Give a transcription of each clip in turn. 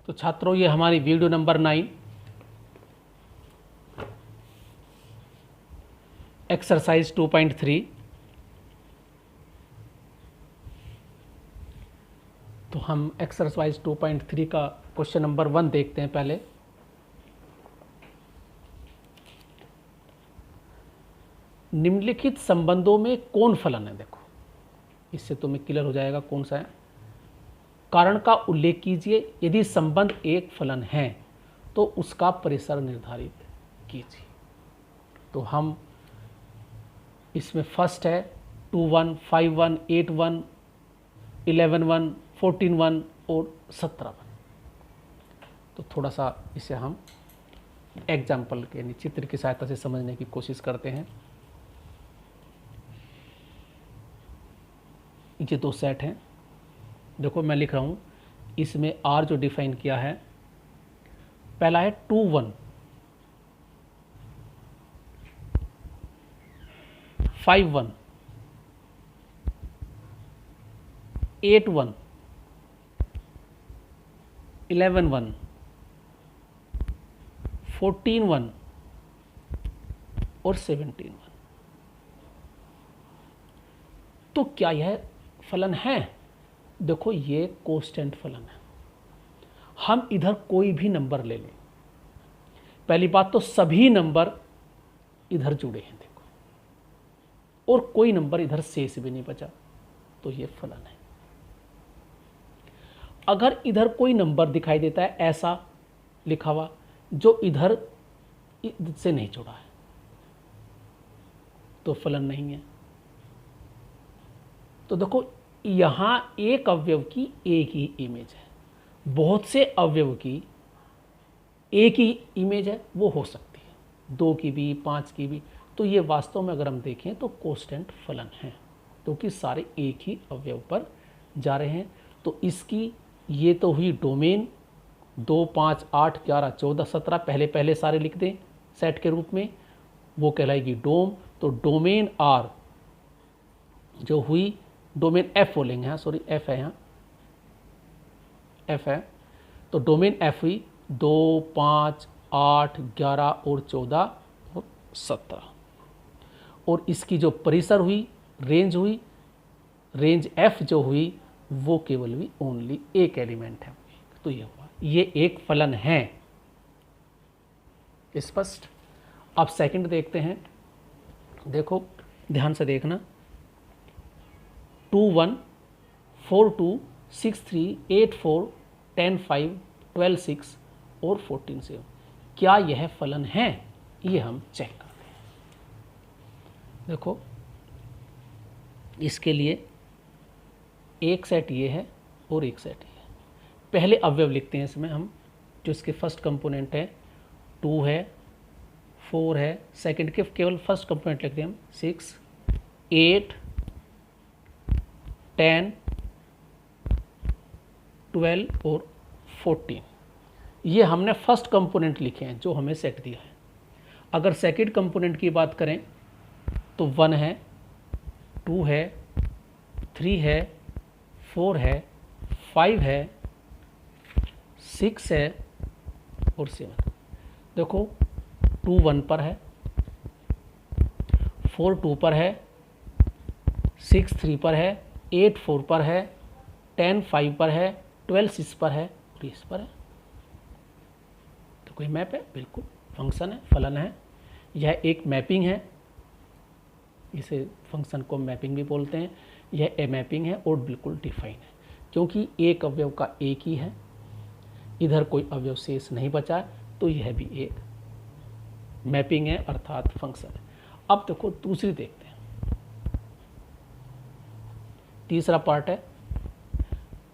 तो छात्रों ये हमारी वीडियो नंबर 9 एक्सरसाइज 2.3। तो हम एक्सरसाइज 2.3 का क्वेश्चन नंबर 1 देखते हैं पहले। निम्नलिखित संबंधों में कौन फलन है? देखो इससे तुम्हें क्लियर हो जाएगा कौन सा है। कारण का उल्लेख कीजिए, यदि संबंध एक फलन है तो उसका परिसर निर्धारित कीजिए। तो हम इसमें फर्स्ट है 2-1, 5-1, 8-1, 11-1, 14-1 और 17-1। तो थोड़ा सा इसे हम एग्जाम्पल के यानी चित्र की सहायता से समझने की कोशिश करते हैं। ये दो सेट हैं। देखो मैं लिख रहा हूँ, इसमें R जो डिफाइन किया है, पहला है 2-1, 5-1, 8-1, 11-1, 14-1 और 17-1। तो क्या यह फलन है? देखो ये कांस्टेंट फलन है। हम इधर कोई भी नंबर ले लें, पहली बात तो सभी नंबर इधर जुड़े हैं देखो, और कोई नंबर इधर शेष भी नहीं बचा, तो ये फलन है। अगर इधर कोई नंबर दिखाई देता है ऐसा लिखा हुआ जो इधर से नहीं जुड़ा है, तो फलन नहीं है। तो देखो यहां एक अवयव की एक ही इमेज है, बहुत से अवयव की एक ही इमेज है, वो हो सकती है 2 की भी 5 की भी। तो ये वास्तव में अगर हम देखें तो कांस्टेंट फलन है, क्योंकि सारे एक ही अवयव पर जा रहे हैं। तो इसकी ये तो हुई डोमेन 2, 5, 8, 11, 14, 17 पहले पहले सारे लिख दें सेट के रूप में, वो कहलाएगी डोम। तो डोमेन आर जो हुई, डोमेन एफ बोलेंगे, हाँ सॉरी एफ है, यहाँ एफ है। तो डोमेन एफ हुई 2, 5, 8, 11 और 14 और 17। और इसकी जो परिसर हुई, रेंज हुई, रेंज एफ जो हुई, वो केवल भी ओनली एक एलिमेंट है। तो ये हुआ, ये एक फलन है। स्पष्ट। अब सेकंड देखते हैं। देखो ध्यान से देखना, 2-1, 4-2, 6-3, 8-4, 10-5, 12-6 और 14-7। क्या यह फलन है? ये हम चेक करते हैं। देखो इसके लिए एक सेट ये है और एक सेट ये है। पहले अवयव लिखते हैं इसमें हम, जो इसके फर्स्ट कंपोनेंट है 2 है, 4 है, सेकंड के केवल फर्स्ट कंपोनेंट लिखते हैं हम 6, 8, 10, 12 और 14। ये हमने फर्स्ट कंपोनेंट लिखे हैं जो हमें सेट दिया है। अगर सेकंड कंपोनेंट की बात करें तो 1 है, 2 है, 3 है, 4 है, 5 है, 6 है और 7। देखो 2 1 पर है, 4 2 पर है, 6 3 पर है, 8 4 पर है, 10 5 पर है, 12 6 पर है और इस पर है। तो कोई मैप है? बिल्कुल फंक्शन है, फलन है। यह एक मैपिंग है, इसे फंक्शन को मैपिंग भी बोलते हैं। यह ए मैपिंग है और बिल्कुल डिफाइन है, क्योंकि एक अवयव का एक ही है, इधर कोई अवयव शेष नहीं बचा, तो यह भी एक मैपिंग है अर्थात फंक्शन है। अब देखो दूसरी देखते हैं। तीसरा पार्ट है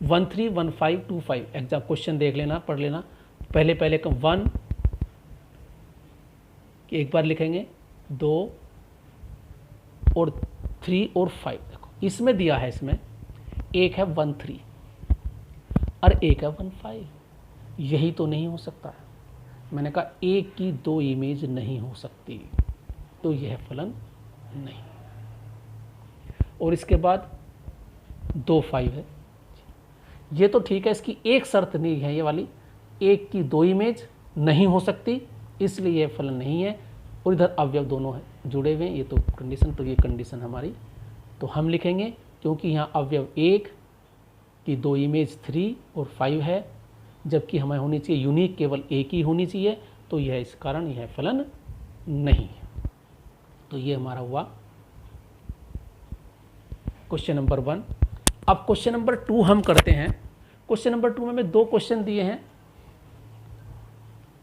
13 15 25। एग्जाम क्वेश्चन देख लेना, पढ़ लेना। पहले पहले का 1 एक बार लिखेंगे, 2 और 3 और 5। देखो इसमें दिया है, इसमें एक है 1 3 और एक है 1 5। यही तो नहीं हो सकता है। मैंने कहा एक की 2 इमेज नहीं हो सकती, तो यह फलन नहीं। और इसके बाद 2 5 है, ये तो ठीक है, इसकी एक शर्त नहीं है ये वाली एक की दो इमेज नहीं हो सकती, इसलिए यह फलन नहीं है। और इधर अवयव दोनों है जुड़े हुए हैं, ये तो कंडीशन, तो ये कंडीशन हमारी, तो हम लिखेंगे क्योंकि यहाँ अवयव एक की दो इमेज 3 और 5 है, जबकि हमें होनी चाहिए यूनिक केवल एक ही होनी चाहिए, तो यह इस कारण यह फलन नहीं है। तो ये हमारा हुआ क्वेश्चन नंबर 1। अब क्वेश्चन नंबर 2 हम करते हैं। क्वेश्चन नंबर 2 में हमें 2 क्वेश्चन दिए हैं।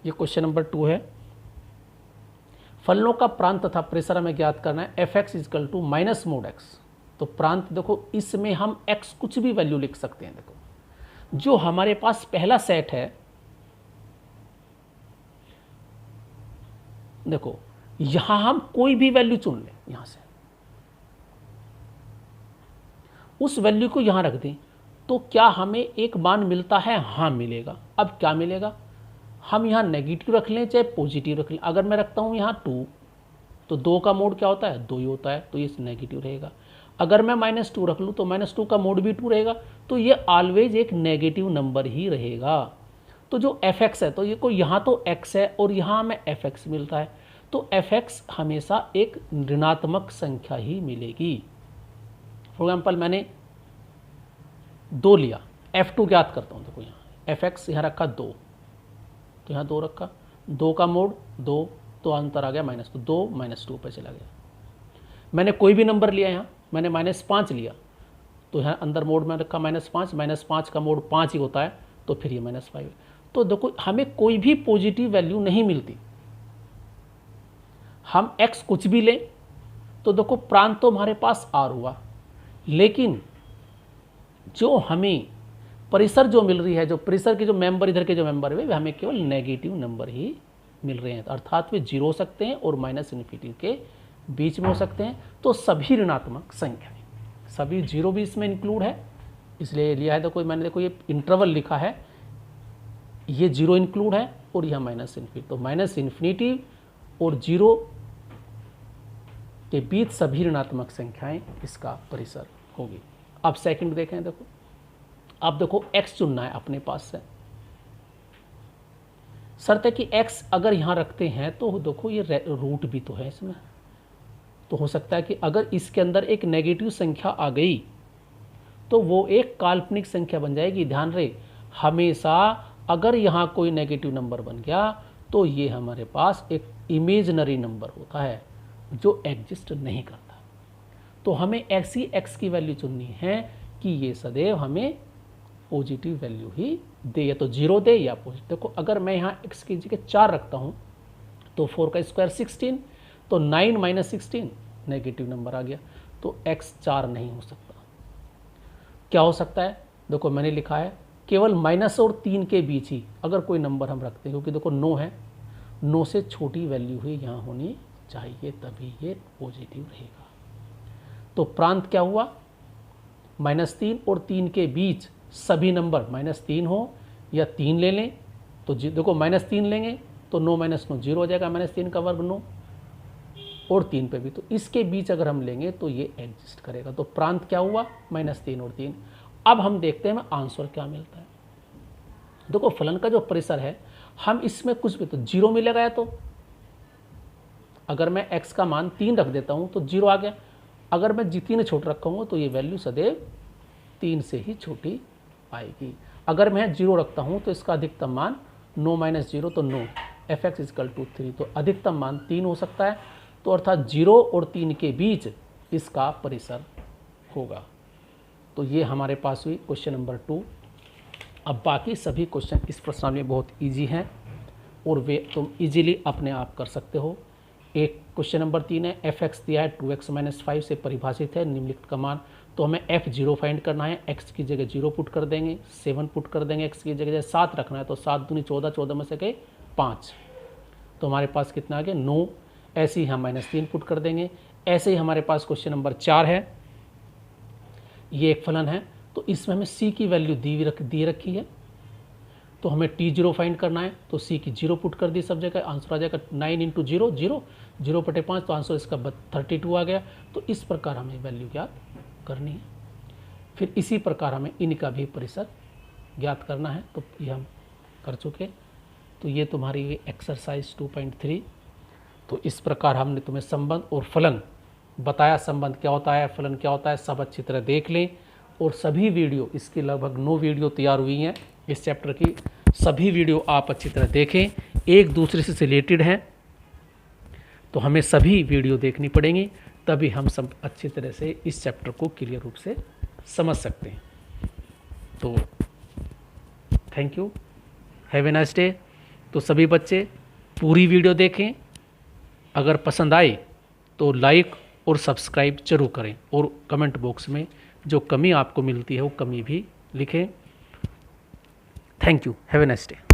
ये क्वेश्चन नंबर 2 है, फलनों का प्रांत तथा प्रेशर हमें ज्ञात करना है। F x is equal to minus mod x. तो प्रांत देखो, इसमें हम एक्स कुछ भी वैल्यू लिख सकते हैं। देखो जो हमारे पास पहला सेट है, देखो यहां हम कोई भी वैल्यू चुन लें, यहां से उस वैल्यू को यहां रख दें, तो क्या हमें एक मान मिलता है? हाँ मिलेगा। अब क्या मिलेगा? हम यहाँ नेगेटिव रख लें चाहे पॉजिटिव रख लें। अगर मैं रखता हूँ यहाँ 2, तो 2 का मोड क्या होता है? 2 ही होता है, तो ये नेगेटिव रहेगा। अगर मैं -2 रख लूँ तो -2 का मोड भी 2 रहेगा, तो ये ऑलवेज एक नेगेटिव नंबर ही रहेगा। तो जो एफ एक्स है, तो ये को यहाँ तो एक्स है और यहाँ हमें एफ एक्स मिलता है, तो एफ एक्स हमेशा एक ऋणात्मक संख्या ही मिलेगी। फॉर एग्जाम्पल मैंने 2 लिया, f2 ज्ञात करता हूँ। देखो यहाँ एफ एक्स यहाँ रखा 2, तो यहाँ 2 रखा, 2 का मोड 2, तो अंतर आ गया -2, 2 -2 पर चला गया। मैंने कोई भी नंबर लिया, यहाँ मैंने -5 लिया, तो यहाँ अंदर मोड में रखा -5, -5 का मोड 5 ही होता है, तो फिर ये -5 है। तो देखो हमें कोई भी पॉजिटिव वैल्यू नहीं मिलती। हम x कुछ भी लें, तो देखो प्रांत तो हमारे पास r हुआ, लेकिन जो हमें परिसर जो मिल रही है, जो परिसर के जो मेंबर, इधर के जो मेंबर है, वे हमें केवल नेगेटिव नंबर ही मिल रहे हैं। अर्थात वे 0 हो सकते हैं और -∞ के बीच में हो सकते हैं। तो सभी ऋणात्मक संख्या, सभी 0 भी इसमें इंक्लूड है, इसलिए लिया है। देखो मैंने, देखो ये इंटरवल लिखा है, ये 0 इंक्लूड है और यह -∞, तो -∞ और 0 के बीच सभी ऋणात्मक संख्याएं इसका परिसर होगी। अब सेकंड देखें, देखो अब देखो x चुनना है अपने पास से। शर्त है कि x अगर यहाँ रखते हैं तो देखो ये रूट भी तो है इसमें, तो हो सकता है कि अगर इसके अंदर एक नेगेटिव संख्या आ गई तो वो एक काल्पनिक संख्या बन जाएगी। ध्यान रहे, हमेशा अगर यहाँ कोई नेगेटिव नंबर बन गया तो ये हमारे पास एक इमेजनरी नंबर होता है जो एग्जिस्ट नहीं करता। तो हमें ऐसी x की वैल्यू चुननी है कि ये सदैव हमें पॉजिटिव वैल्यू ही दे, या तो 0 दे या पॉजिटिव। देखो अगर मैं यहाँ x की जगह 4 रखता हूँ तो 4 का स्क्वायर 16, तो 9 - 16 नेगेटिव नंबर आ गया, तो x 4 नहीं हो सकता। क्या हो सकता है? देखो मैंने लिखा है केवल माइनस और 3 के बीच ही अगर कोई नंबर हम रखते हैं, क्योंकि देखो 9 है, 9 से छोटी वैल्यू ही यहाँ होनी चाहिए, तभी ये पॉजिटिव रहेगा। तो प्रांत क्या हुआ? -3 और 3 के बीच सभी नंबर -3 हो या 3 ले लें, तो देखो -3 लेंगे तो 9 - 9 0 हो जाएगा, -3 का वर्ग 9, और 3 पे भी, तो इसके बीच अगर हम लेंगे तो ये एग्जिस्ट करेगा। तो प्रांत क्या हुआ? -3 और 3। अब हम देखते हैं हमें आंसर क्या मिलता है। देखो फलन का जो परिसर है, हम इसमें कुछ भी, तो 0 मिलेगा, या तो अगर मैं x का मान 3 रख देता हूँ तो 0 आ गया। अगर मैं 3 छोटा रखूँगा तो ये वैल्यू सदैव 3 से ही छोटी आएगी। अगर मैं 0 रखता हूँ तो इसका अधिकतम मान 9 - 0, तो 9, एफ एक्स इजकल टू 3, तो अधिकतम मान 3 हो सकता है। तो अर्थात 0 और 3 के बीच इसका परिसर होगा। तो ये हमारे पास हुई क्वेश्चन नंबर 2। अब बाकी सभी क्वेश्चन इस प्रश्नावली में बहुत ईजी हैं और वे तुम इजीली अपने आप कर सकते हो। एक क्वेश्चन नंबर 3 है, एफ एक्स दिया है 2x - 5 से परिभाषित है निम्नलिखित का मान, तो हमें f0 फाइंड करना है। x की जगह 0 पुट कर देंगे, 7 पुट कर देंगे, x की जगह 7 रखना है, तो 7 दूनी 14, 14 में से गए 5, तो हमारे पास कितना आ गया? 9। ऐसे ही हम -3 पुट कर देंगे। ऐसे ही हमारे पास क्वेश्चन नंबर 4 है, ये एक फलन है, तो इसमें हमें c की वैल्यू दी रखी है, तो हमें t0 फाइंड करना है, तो c की 0 पुट कर दी सब जगह, आंसर आ जाएगा 9 × 0, 0, 0/5, तो आंसर इसका 32 आ गया। तो इस प्रकार हमें वैल्यू ज्ञात करनी है। फिर इसी प्रकार हमें इनका भी परिसर ज्ञात करना है, तो ये हम कर चुके। तो ये तुम्हारी एक्सरसाइज 2.3। तो इस प्रकार हमने तुम्हें संबंध और फलन बताया, संबंध क्या होता है, फलन क्या होता है, सब अच्छी तरह देख लें। और सभी वीडियो, इसकी लगभग 9 वीडियो तैयार हुई हैं इस चैप्टर की, सभी वीडियो आप अच्छी तरह देखें, एक दूसरे से रिलेटेड हैं, तो हमें सभी वीडियो देखनी पड़ेंगी, तभी हम सब अच्छी तरह से इस चैप्टर को क्लियर रूप से समझ सकते हैं। तो thank you, have a nice day. तो सभी बच्चे पूरी वीडियो देखें, अगर पसंद आए तो लाइक और सब्सक्राइब जरूर करें, और कमेंट बॉक्स में जो कमी आपको मिलती है वो कमी भी लिखें। Thank you, have a nice day.